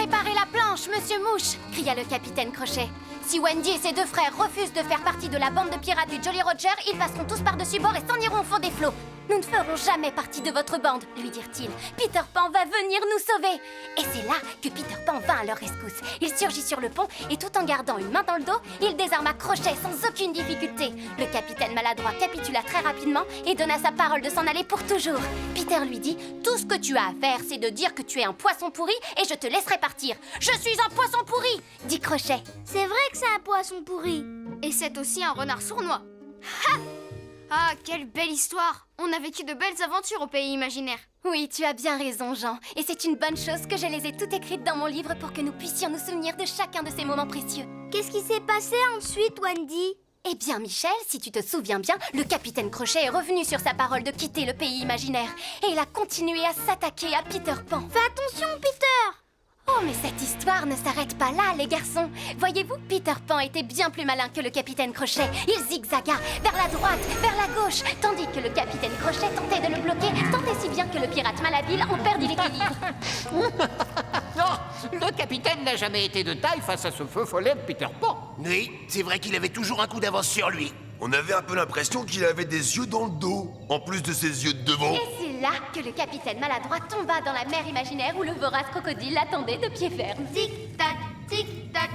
Préparez la planche, Monsieur Mouche, cria le capitaine Crochet. Si Wendy et ses deux frères refusent de faire partie de la bande de pirates du Jolly Roger, ils passeront tous par-dessus bord et s'en iront au fond des flots. Nous ne ferons jamais partie de votre bande, lui dirent-ils. Peter Pan va venir nous sauver. Et c'est là que Peter Pan vint à leur rescousse. Il surgit sur le pont et tout en gardant une main dans le dos, il désarma Crochet sans aucune difficulté. Le capitaine maladroit capitula très rapidement et donna sa parole de s'en aller pour toujours. Peter lui dit « Tout ce que tu as à faire, c'est de dire que tu es un poisson pourri et je te laisserai partir. Je suis un poisson pourri !» dit Crochet. C'est vrai que c'est un poisson pourri. Et c'est aussi un renard sournois. Ha! Ah, quelle belle histoire! On a vécu de belles aventures au pays imaginaire. Oui, tu as bien raison, Jean. Et c'est une bonne chose que je les ai toutes écrites dans mon livre pour que nous puissions nous souvenir de chacun de ces moments précieux. Qu'est-ce qui s'est passé ensuite, Wendy? Eh bien, Michel, si tu te souviens bien, le capitaine Crochet est revenu sur sa parole de quitter le pays imaginaire. Et il a continué à s'attaquer à Peter Pan. Fais attention, Peter! Oh, mais cette histoire ne s'arrête pas là, les garçons. Voyez-vous, Peter Pan était bien plus malin que le capitaine Crochet. Il zigzaga vers la droite, vers la gauche, tandis que le capitaine Crochet tentait de le bloquer, tant et si bien que le pirate malhabile en perdit l'équilibre. Non, le capitaine n'a jamais été de taille face à ce feu follet de Peter Pan. Oui, c'est vrai qu'il avait toujours un coup d'avance sur lui. On avait un peu l'impression qu'il avait des yeux dans le dos, en plus de ses yeux de devant. Et c'est là que le capitaine maladroit tomba dans la mer imaginaire où le vorace crocodile l'attendait de pied ferme. Tic-tac, tic-tac.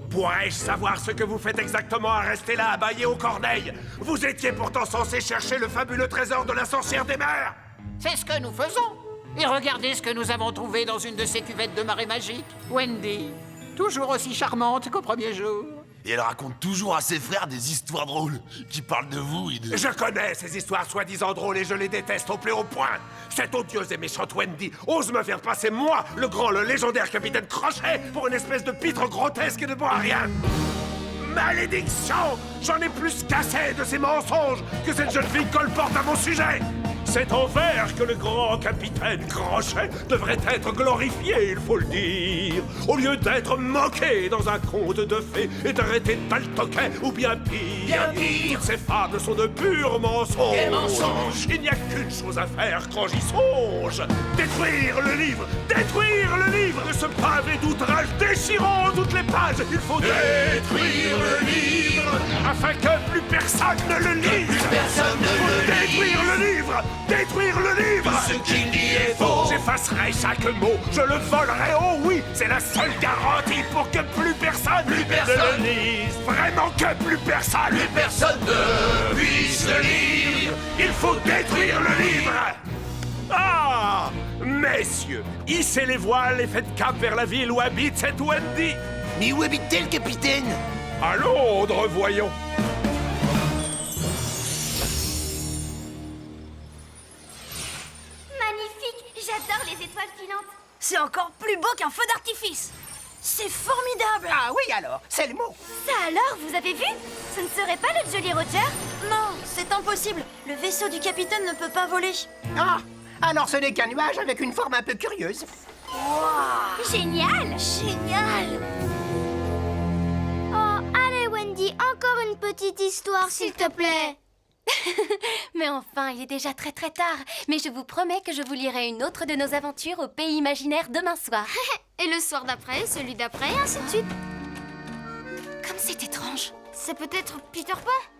Pourrais-je savoir ce que vous faites exactement à rester là, abaillé aux corneilles? Vous étiez pourtant censé chercher le fabuleux trésor de la sorcière des mers. C'est ce que nous faisons. Et regardez ce que nous avons trouvé dans une de ces cuvettes de marée magique. Wendy, toujours aussi charmante qu'au premier jour. Et elle raconte toujours à ses frères des histoires drôles qui parlent de vous et de... Je connais ces histoires soi-disant drôles et je les déteste au plus haut point. Cette odieuse et méchante Wendy ose me faire passer moi, le légendaire capitaine Crochet, pour une espèce de pitre grotesque et de bon à rien. Malédiction! J'en ai plus qu'assez de ces mensonges que cette jeune fille colporte à mon sujet. C'est envers que le grand capitaine Crochet devrait être glorifié, il faut le dire, au lieu d'être moqué dans un conte de fées et d'arrêter de toquet ou bien pire. Bien pire. Toutes ces fables sont de purs mensonges. Des mensonges. Il n'y a qu'une chose à faire quand j'y songe. Détruire le livre. Détruire le livre. De ce pavé d'outrage déchirant toutes les pages. Il faut détruire le livre afin que plus personne ne le lise. Plus personne ne Faut le détruire lise. le livre. Détruire le livre. Ce qu'il dit est faux. J'effacerai chaque mot. Je le volerai. Oh oui, c'est la seule garantie pour que plus personne Plus ne personne. le lise. Vraiment que plus personne. Plus personne ne puisse le lire. Il faut détruire le livre. Ah! Messieurs, hissez les voiles et faites cap vers la ville où habite cette Wendy. Mais où habite-t-elle, capitaine? À Londres, voyons. Magnifique! J'adore les étoiles filantes. C'est encore plus beau qu'un feu d'artifice. C'est formidable. Ah oui alors, c'est le mot. Ça alors, vous avez vu? Ce ne serait pas le Jolly Roger? Non, c'est impossible. Le vaisseau du capitaine ne peut pas voler. Ah, alors ce n'est qu'un nuage avec une forme un peu curieuse. Génial! Génial. Oh, allez, Wendy, encore une petite histoire, s'il te plaît. Mais enfin, il est déjà très très tard. Mais je vous promets que je vous lirai une autre de nos aventures au pays imaginaire demain soir. Et le soir d'après, celui d'après, et ainsi de suite. Comme c'est étrange. C'est peut-être Peter Pan?